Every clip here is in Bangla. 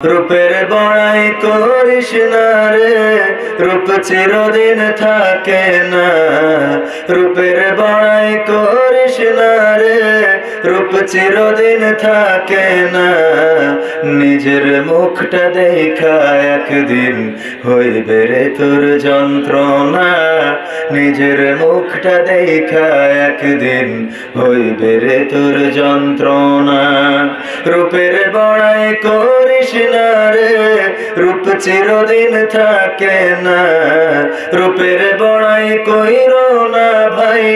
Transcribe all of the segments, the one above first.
রূপের বড়াই করিস না রে, রূপ চিরদিন থাকে না। রূপের বড়াই করিস না রে, রূপ চিরদিন থাকে না। নিজের মুখটা দেখা একদিন হইবে রে তোর যন্ত্রণা। নিজের মুখটা দেখা একদিন হইবে রে তোর যন্ত্রণা। রূপের বড়াই করিস না রে, রূপ চিরদিন থাকে না। রূপের বড়াই কইরো না ভাই,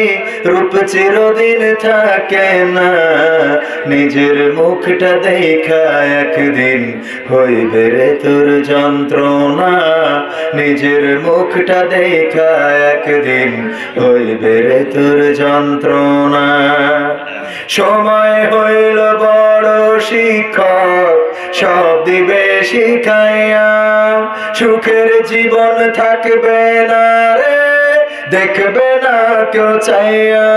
রূপ চিরদিন থাকে না। নিজের মুখটা দেখা একদিন হইবে রে তোর যন্ত্রণা। নিজের মুখটা দেখা একদিন হইবে রে তোর যন্ত্রণা। সময় হইল বড় শিক্ষক, সব দিবে শিখাইয়া। সুখের জীবন থাকবে না রে, দেখবে না কেউ চাইয়া।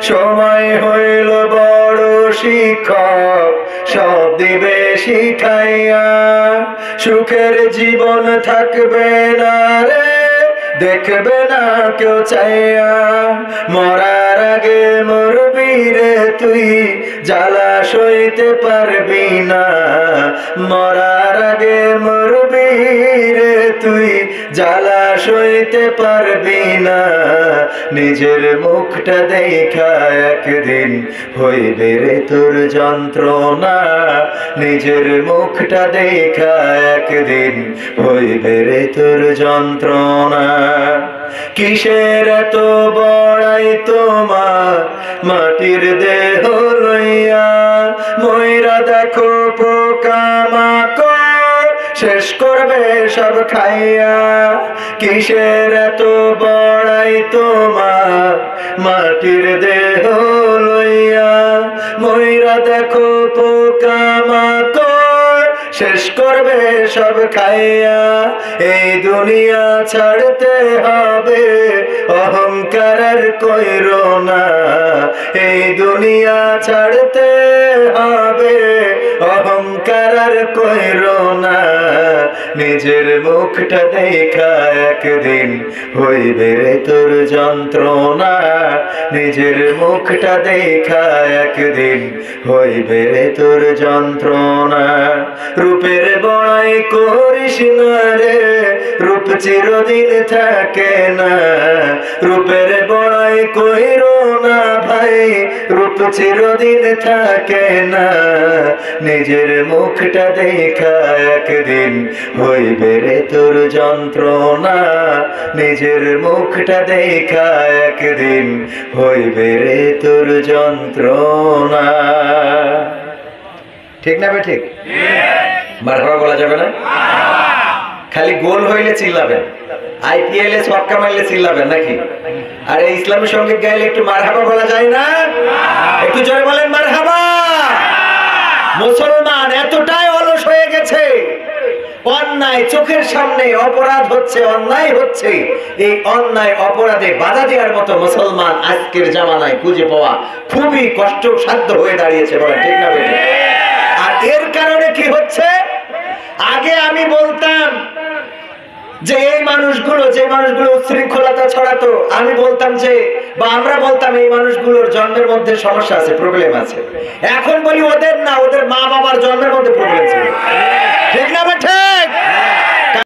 সময় হইল বড় শিক্ষক, সব দিবে শিখাইয়া। সুখের জীবন থাকবে না রে, দেখবে না কেউ চাইয়া। মরার আগে মরবি রে তুই, জ্বালা সইতে পারবি না। মরার আগে মরবি রে তুই, জ্বালা সইতে পারবি না। নিজের মুখটা দেখা একদিন হইবে রে তোর যন্ত্রণা। নিজের মুখটা দেখা একদিন হইবে রে তোর যন্ত্রণা। কিসের এত বড়াই তোমার মাটির দেহ লইয়া? ময়রা দেখো পোকামাকড় শেষ করবে সব খাইয়া। কিসের এত বড়াই তোমার মাটির দেহ লইয়া? ময়রা দেখো পোকামাকড় শেষ করবে সব খাইয়া। এই দুনিয়া ছাড়তে হবে, অহংকার আর কইরো না। এই দুনিয়া ছাড়তে হবে, অহংকার আর কইরো না। নিজের মুখটা দেখা একদিন হইবে রে তোর যন্ত্রণা। নিজের মুখটা দেখা একদিন হইবে রে তোর যন্ত্রণা। রূপের বড়াই করিস না রে, রূপ চিরদিন থাকে না। রূপের বড়াই কইরো না ভাই, রূপ চিরদিন থাকে না। নিজের মুখটা দেখা একদিন হইবে রে তোর যন্ত্রণা। নিজের মুখটা দেখা একদিন হইবে রে তোর যন্ত্রণা। ঠিক না বে ঠিক? মারহাবা বলা যাবে না? খালি গোল হইলে চিল্লাবেন, আইপিএল এ ছক্কা মারলে চিল্লাবেন নাকি? আর এই ইসলামী সঙ্গীত গাইলে একটু মারহাবা বলা যায় না? একটু জোরে বলেন মারহাবা। মুসলমান এতটাই অলস হয়ে গেছে, অন্যায় চোখের সামনে অপরাধ হচ্ছে, অন্যায় হচ্ছে, এই অন্যায় অপরাধে বাধা দেওয়ার মতো মুসলমান আজকের জামানায় খুঁজে পাওয়া খুবই কষ্টসাধ্য হয়ে দাঁড়িয়েছে। বলেন ঠিক না বেঠিক? আর এর কারণে কি হচ্ছে? আগে আমি বলতাম যে এই মানুষগুলো, যে মানুষগুলো উচ্ছৃঙ্খলতা ছড়াতো, আমি বলতাম যে, বা আমরা বলতাম এই মানুষগুলোর জন্মের মধ্যে সমস্যা আছে, প্রবলেম আছে। এখন বলি ওদের না, ওদের মা বাবার জন্মের মধ্যে প্রবলেম ছিল।